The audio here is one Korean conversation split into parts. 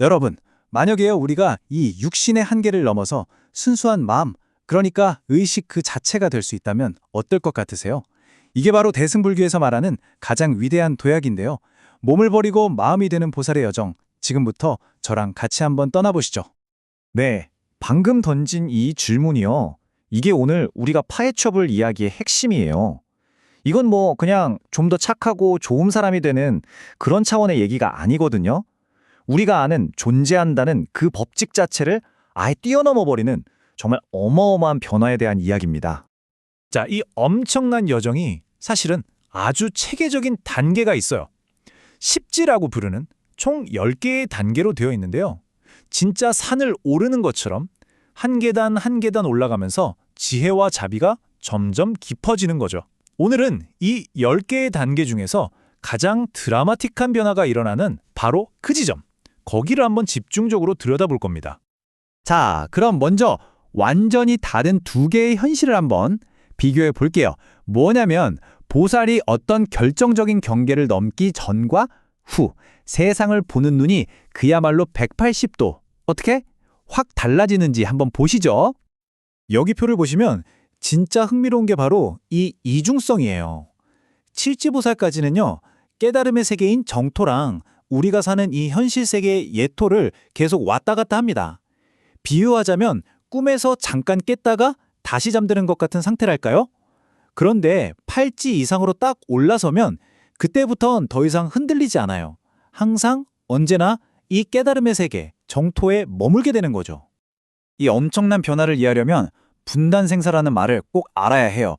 여러분, 만약에요, 우리가 이 육신의 한계를 넘어서 순수한 마음, 그러니까 의식 그 자체가 될 수 있다면 어떨 것 같으세요? 이게 바로 대승불교에서 말하는 가장 위대한 도약인데요. 몸을 버리고 마음이 되는 보살의 여정, 지금부터 저랑 같이 한번 떠나보시죠. 네, 방금 던진 이 질문이요. 이게 오늘 우리가 파헤쳐볼 이야기의 핵심이에요. 이건 뭐 그냥 좀 더 착하고 좋은 사람이 되는 그런 차원의 얘기가 아니거든요. 우리가 아는 존재한다는 그 법칙 자체를 아예 뛰어넘어 버리는 정말 어마어마한 변화에 대한 이야기입니다. 자, 이 엄청난 여정이 사실은 아주 체계적인 단계가 있어요. 십지라고 부르는 총 10개의 단계로 되어 있는데요. 진짜 산을 오르는 것처럼 한 계단 한 계단 올라가면서 지혜와 자비가 점점 깊어지는 거죠. 오늘은 이 10개의 단계 중에서 가장 드라마틱한 변화가 일어나는 바로 그 지점, 거기를 한번 집중적으로 들여다볼 겁니다. 자, 그럼 먼저 완전히 다른 두 개의 현실을 한번 비교해 볼게요. 뭐냐면 보살이 어떤 결정적인 경계를 넘기 전과 후 세상을 보는 눈이 그야말로 180도 어떻게 확 달라지는지 한번 보시죠. 여기 표를 보시면 진짜 흥미로운 게 바로 이 이중성이에요. 칠지보살까지는요, 깨달음의 세계인 정토랑 우리가 사는 이 현실 세계의 예토를 계속 왔다 갔다 합니다. 비유하자면 꿈에서 잠깐 깼다가 다시 잠드는 것 같은 상태랄까요? 그런데 팔찌 이상으로 딱 올라서면 그때부턴 더 이상 흔들리지 않아요. 항상 언제나 이 깨달음의 세계, 정토에 머물게 되는 거죠. 이 엄청난 변화를 이해하려면 분단생사라는 말을 꼭 알아야 해요.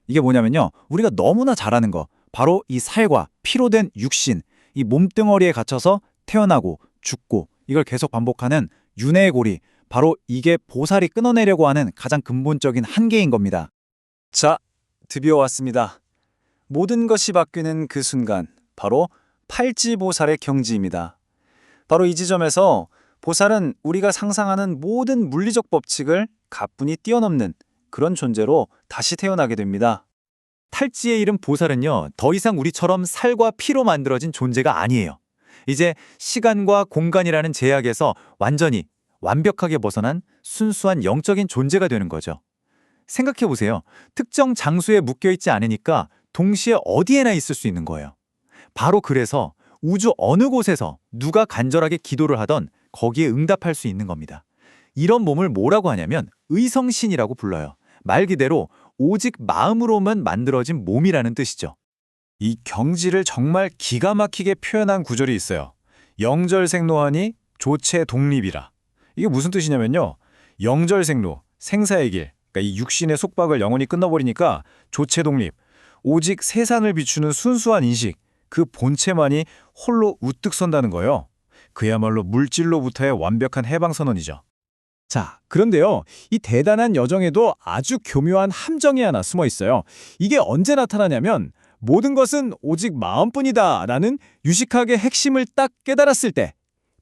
이게 뭐냐면요, 우리가 너무나 잘 아는 거, 바로 이 살과 피로 된 육신, 이 몸뚱어리에 갇혀서 태어나고 죽고 이걸 계속 반복하는 윤회의 고리, 바로 이게 보살이 끊어내려고 하는 가장 근본적인 한계인 겁니다. 자, 드디어 왔습니다. 모든 것이 바뀌는 그 순간, 바로 팔찌보살의 경지입니다. 바로 이 지점에서 보살은 우리가 상상하는 모든 물리적 법칙을 가뿐히 뛰어넘는 그런 존재로 다시 태어나게 됩니다. 탈지에 이른 보살은요, 더 이상 우리처럼 살과 피로 만들어진 존재가 아니에요. 이제 시간과 공간이라는 제약에서 완전히 완벽하게 벗어난 순수한 영적인 존재가 되는 거죠. 생각해 보세요. 특정 장소에 묶여있지 않으니까 동시에 어디에나 있을 수 있는 거예요. 바로 그래서 우주 어느 곳에서 누가 간절하게 기도를 하던 거기에 응답할 수 있는 겁니다. 이런 몸을 뭐라고 하냐면 의성신이라고 불러요. 말 그대로 오직 마음으로만 만들어진 몸이라는 뜻이죠. 이 경지를 정말 기가 막히게 표현한 구절이 있어요. 영절생로하니 조체 독립이라. 이게 무슨 뜻이냐면요, 영절생로, 생사의 길, 그러니까 이 육신의 속박을 영원히 끊어버리니까 조체 독립, 오직 세상을 비추는 순수한 인식, 그 본체만이 홀로 우뚝 선다는 거예요. 그야말로 물질로부터의 완벽한 해방선언이죠. 자, 그런데요, 이 대단한 여정에도 아주 교묘한 함정이 하나 숨어 있어요. 이게 언제 나타나냐면 모든 것은 오직 마음뿐이다 라는 유식학의 핵심을 딱 깨달았을 때,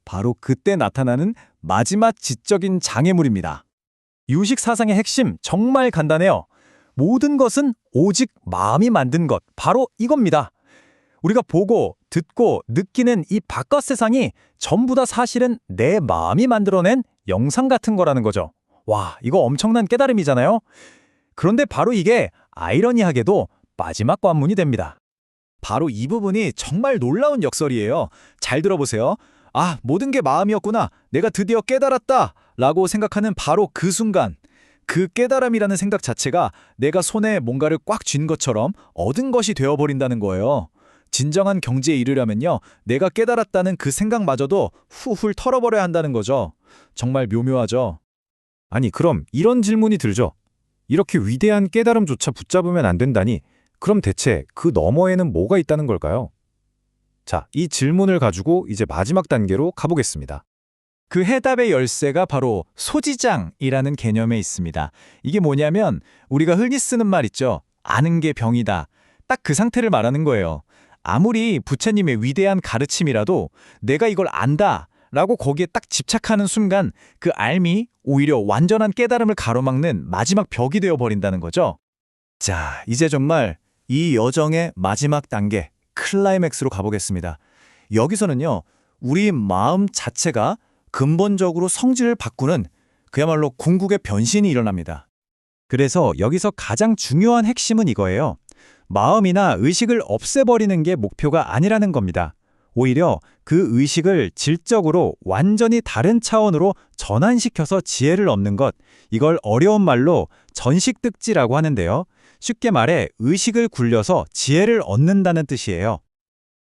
바로 그때 나타나는 마지막 지적인 장애물입니다. 유식 사상의 핵심 정말 간단해요. 모든 것은 오직 마음이 만든 것, 바로 이겁니다. 우리가 보고 듣고 느끼는 이 바깥 세상이 전부 다 사실은 내 마음이 만들어낸 영상 같은 거라는 거죠. 와, 이거 엄청난 깨달음이잖아요. 그런데 바로 이게 아이러니하게도 마지막 관문이 됩니다. 바로 이 부분이 정말 놀라운 역설이에요. 잘 들어보세요. 아, 모든 게 마음이었구나. 내가 드디어 깨달았다. 라고 생각하는 바로 그 순간, 그 깨달음이라는 생각 자체가 내가 손에 뭔가를 꽉 쥔 것처럼 얻은 것이 되어버린다는 거예요. 진정한 경지에 이르려면요, 내가 깨달았다는 그 생각마저도 훌훌 털어버려야 한다는 거죠. 정말 묘묘하죠. 아니, 그럼 이런 질문이 들죠. 이렇게 위대한 깨달음조차 붙잡으면 안 된다니, 그럼 대체 그 너머에는 뭐가 있다는 걸까요? 자, 이 질문을 가지고 이제 마지막 단계로 가보겠습니다. 그 해답의 열쇠가 바로 소지장이라는 개념에 있습니다. 이게 뭐냐면 우리가 흔히 쓰는 말 있죠. 아는 게 병이다. 딱 그 상태를 말하는 거예요. 아무리 부처님의 위대한 가르침이라도 내가 이걸 안다 라고 거기에 딱 집착하는 순간 그 알미 오히려 완전한 깨달음을 가로막는 마지막 벽이 되어버린다는 거죠. 자, 이제 정말 이 여정의 마지막 단계, 클라이맥스로 가보겠습니다. 여기서는요, 우리 마음 자체가 근본적으로 성질을 바꾸는 그야말로 궁극의 변신이 일어납니다. 그래서 여기서 가장 중요한 핵심은 이거예요. 마음이나 의식을 없애버리는 게 목표가 아니라는 겁니다. 오히려 그 의식을 질적으로 완전히 다른 차원으로 전환시켜서 지혜를 얻는 것, 이걸 어려운 말로 전식득지라고 하는데요. 쉽게 말해 의식을 굴려서 지혜를 얻는다는 뜻이에요.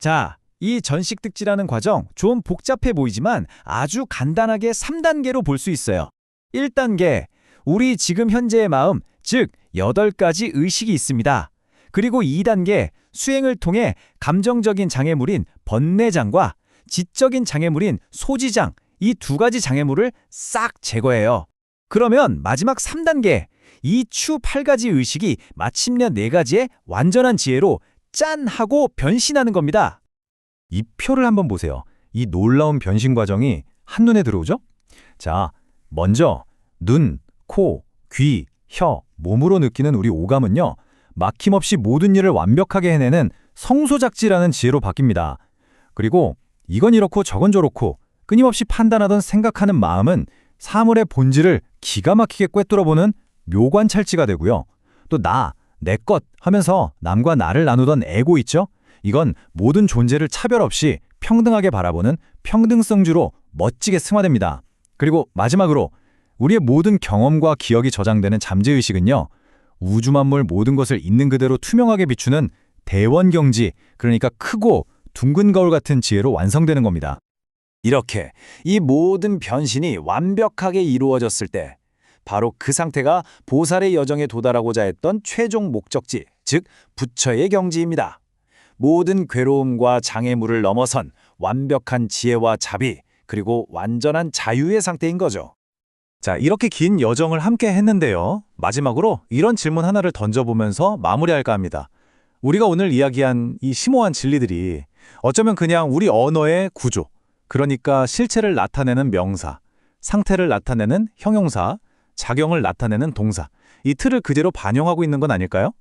자, 이 전식득지라는 과정 좀 복잡해 보이지만 아주 간단하게 3단계로 볼 수 있어요. 1단계, 우리 지금 현재의 마음, 즉 8가지 의식이 있습니다. 그리고 2단계, 수행을 통해 감정적인 장애물인 번뇌장과 지적인 장애물인 소지장, 이 2가지 장애물을 싹 제거해요. 그러면 마지막 3단계, 이 추 8가지 의식이 마침내 4가지의 완전한 지혜로 짠 하고 변신하는 겁니다. 이 표를 한번 보세요. 이 놀라운 변신 과정이 한눈에 들어오죠? 자, 먼저 눈, 코, 귀, 혀, 몸으로 느끼는 우리 오감은요, 막힘없이 모든 일을 완벽하게 해내는 성소작지라는 지혜로 바뀝니다. 그리고 이건 이렇고 저건 저렇고 끊임없이 판단하던 생각하는 마음은 사물의 본질을 기가 막히게 꿰뚫어보는 묘관찰지가 되고요. 또 내 것 하면서 남과 나를 나누던 에고 있죠? 이건 모든 존재를 차별 없이 평등하게 바라보는 평등성주로 멋지게 승화됩니다. 그리고 마지막으로 우리의 모든 경험과 기억이 저장되는 잠재의식은요, 우주 만물 모든 것을 있는 그대로 투명하게 비추는 대원경지, 그러니까 크고 둥근 거울 같은 지혜로 완성되는 겁니다. 이렇게 이 모든 변신이 완벽하게 이루어졌을 때 바로 그 상태가 보살의 여정에 도달하고자 했던 최종 목적지, 즉 부처의 경지입니다. 모든 괴로움과 장애물을 넘어선 완벽한 지혜와 자비, 그리고 완전한 자유의 상태인 거죠. 자, 이렇게 긴 여정을 함께 했는데요. 마지막으로 이런 질문 하나를 던져보면서 마무리할까 합니다. 우리가 오늘 이야기한 이 심오한 진리들이 어쩌면 그냥 우리 언어의 구조, 그러니까 실체를 나타내는 명사, 상태를 나타내는 형용사, 작용을 나타내는 동사, 이 틀을 그대로 반영하고 있는 건 아닐까요?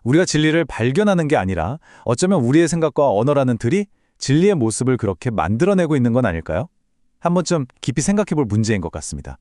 우리가 진리를 발견하는 게 아니라 어쩌면 우리의 생각과 언어라는 틀이 진리의 모습을 그렇게 만들어내고 있는 건 아닐까요? 한 번쯤 깊이 생각해 볼 문제인 것 같습니다.